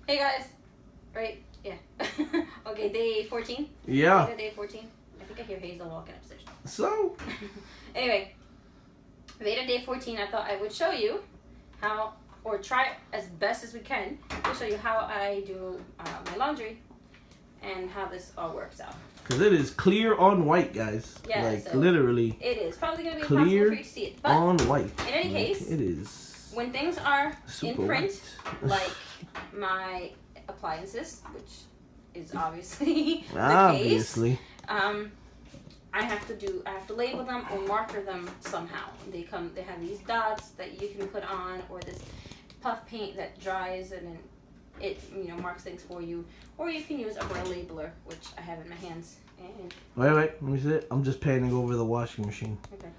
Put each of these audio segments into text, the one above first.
Hey guys. Right? Yeah. Okay, day 14? Yeah. Veda day 14? I think I hear Hazel walking upstairs. So? Anyway, Veda day 14, I thought I would show you how, or try as best as we can, to show you how I do my laundry and how this all works out. Because it is clear on white, guys. Yeah, like, so literally. it is probably going to be impossible for you to see it. But on white. in any case, it is when things are super in print, white. like my appliances, which is obviously the Obviously. case, I have to label them or marker them somehow. They have these dots that you can put on, or this puff paint that dries and then it marks things for you, or you can use a braille labeler, which I have in my hands. And wait, let me see it. I'm just panning over the washing machine. okay.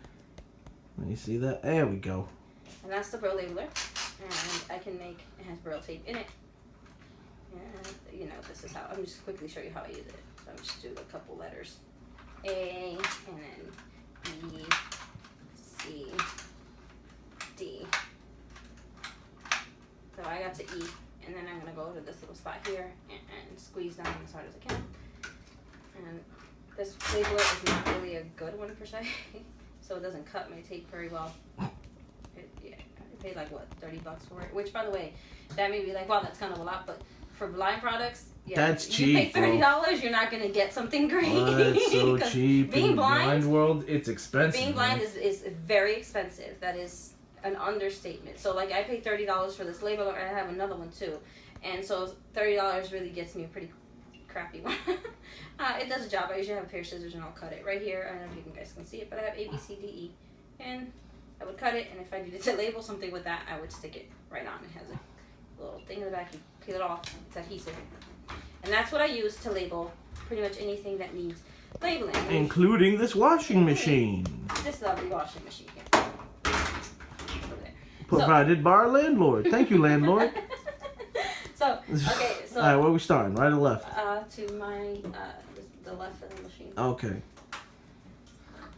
Let me see that. There we go. And that's the braille labeler, and I can make, it has braille tape in it. And this is how, I'm just quickly show you how I use it. So I'm just do a couple letters. A, and then B, C, D. So I got to E, and then I'm going to go to this little spot here and squeeze down as hard as I can. And this labeler is not really a good one per se, so it doesn't cut my tape very well. I paid like what, $30 for it, which by the way, that may be like, wow, that's kind of a lot, but for blind products, yeah, that's cheap. You pay $30, you're not gonna get something great. Oh, that's so cheap. Being blind world, it's expensive. Being blind is very expensive. That is an understatement. So like I paid $30 for this labeler, and I have another one too, and so $30 really gets me a pretty crappy one. It does a job. I usually have a pair of scissors and I'll cut it right here. I don't know if you guys can see it, but I have A, B, C, D, E, and I would cut it, and if I needed to label something with that, I would stick it right on. It has a little thing in the back. You peel it off. It's adhesive. And that's what I use to label pretty much anything that needs labeling. Including this washing machine. This lovely washing machine here. Over there. Provided by our landlord. Thank you, landlord. Okay, so... Alright, where are we starting? Right or left? To my, the left of the machine. Okay.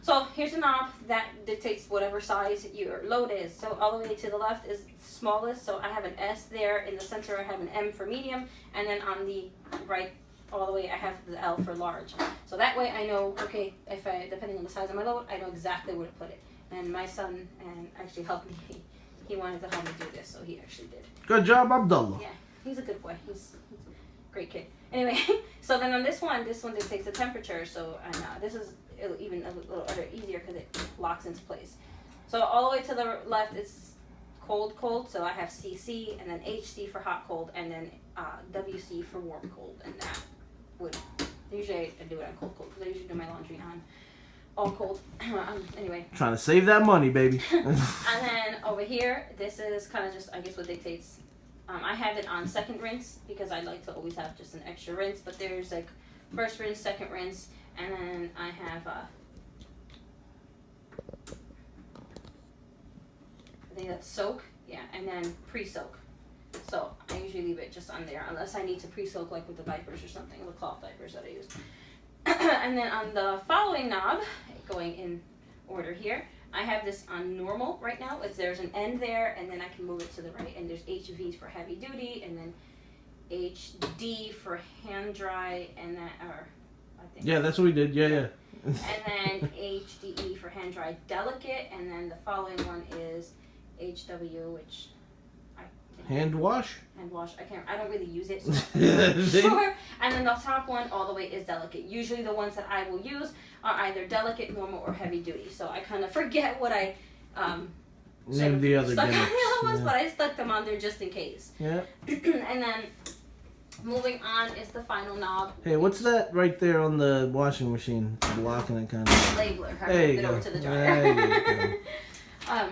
So here's a knob that dictates whatever size your load is. So all the way to the left is smallest. So I have an S there. In the center I have an M for medium. And then on the right all the way I have the L for large. So that way I know, okay, depending on the size of my load, I know exactly where to put it. And my son actually helped me. He wanted to help me do this, so he actually did. Good job, Abdullah. Yeah, he's a good boy. He's a great kid. Anyway, so then on this one dictates the temperature. So this is even a little easier because it locks into place. So all the way to the left it's cold, so I have CC, and then HC for hot cold, and then WC for warm cold. And that would usually I do it on cold because I usually do my laundry on all cold. Anyway, trying to save that money, baby. And then over here, this is kind of just, I guess, what dictates. I have it on second rinse because I like to always have just an extra rinse, but there's like first rinse, second rinse, and then I have I think that's soak, yeah, and then pre-soak. So I usually leave it just on there unless I need to pre-soak, like with the diapers or something, the cloth diapers that I use. And then on the following knob, going in order here, I have this on normal right now. There's an N there, and then I can move it to the right. And there's HV for heavy duty, and then HD for hand dry, and then, I think. Yeah, that's what we did. Yeah. And then HDE for hand dry delicate, and then the following one is HW, which hand wash. I don't really use it, so I'm not sure. And then the top one all the way is delicate. Usually the ones that I will use are either delicate, normal, or heavy duty. So I kind of forget what I named the other stuck on the gimmicks. other ones, but I stuck them on there just in case. Yeah. And then moving on is the final knob. Hey, what's that right there on the washing machine? Blocking it kind of. Labeler. There you go. Over to the dryer. There you go.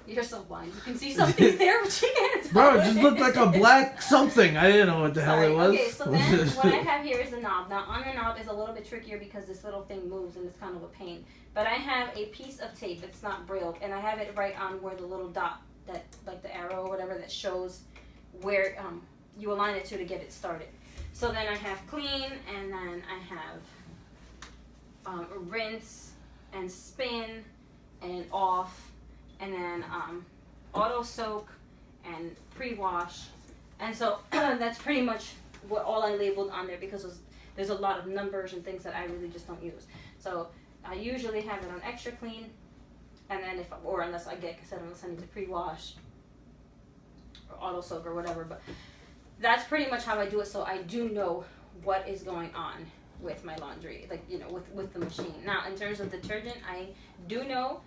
You're so blind. You can see something there, but you can't. Bro, it just looked like a black something. I didn't know what the hell it was. Okay, so then what I have here is the knob. Now on the knob is a little bit trickier because this little thing moves and it's kind of a pain. But I have a piece of tape. It's not braille, and I have it right on where the little dot, that like the arrow or whatever, that shows where you align it to get it started. So then I have clean, and then I have rinse and spin and off. And then auto soak and pre-wash, And so that's pretty much what all I labeled on there, because there's a lot of numbers and things that I really just don't use. So I usually have it on extra clean, and then unless I need to pre-wash or auto soak or whatever. But that's pretty much how I do it. So I do know what is going on with my laundry, like, you know, with the machine. Now, in terms of detergent, I do know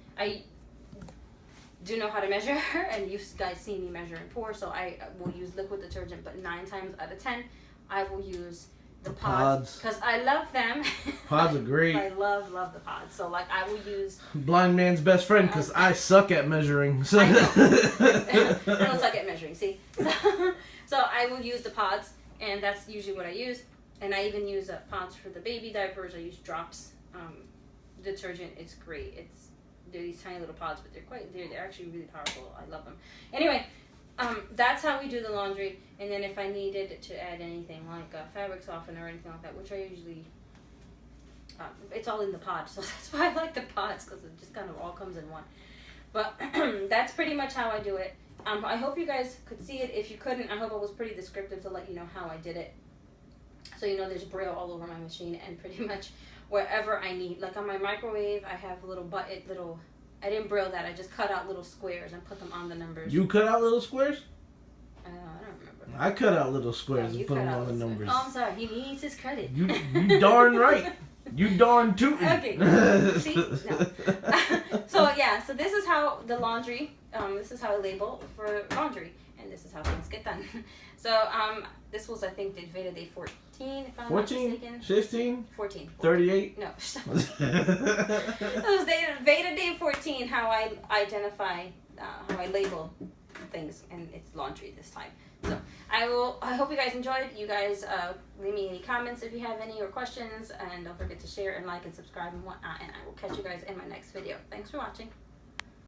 how to measure, and you guys see me measure and pour, so I will use liquid detergent, but 9 times out of 10 I will use the pods because I love them. Pods are great. I love the pods. So like I will use blind man's best friend, because I suck at measuring. So. I don't suck at measuring. See, so I will use the pods, and that's usually what I use. And I even use pods for the baby diapers. I use drops detergent. It's great. They're these tiny little pods, but they're actually really powerful. I love them. Anyway, that's how we do the laundry. And then if I needed to add anything like fabric softener or anything like that, which I usually, it's all in the pod. So that's why I like the pods, because it just kind of all comes in one. But that's pretty much how I do it. I hope you guys could see it. If you couldn't, I hope I was pretty descriptive to let you know how I did it. So you know there's Braille all over my machine, and pretty much wherever I need. Like on my microwave, I have I didn't Braille that. I just cut out little squares and put them on the numbers. You cut out little squares? I don't remember. I cut out little squares and put them on the numbers. Oh, I'm sorry. He needs his credit. You darn right. You darn tootin'. Okay. See? No. So this is how the laundry, this is how I label for laundry. And this is how things get done. So this was, I think, Veda Day 14, if I'm not mistaken. 15? 14. 38? No. It was Veda Day 14, how I identify, how I label things, and it's laundry this time. So I hope you guys enjoyed. You guys leave me any comments if you have any or questions, and don't forget to share and like and subscribe and whatnot, and I will catch you guys in my next video. Thanks for watching.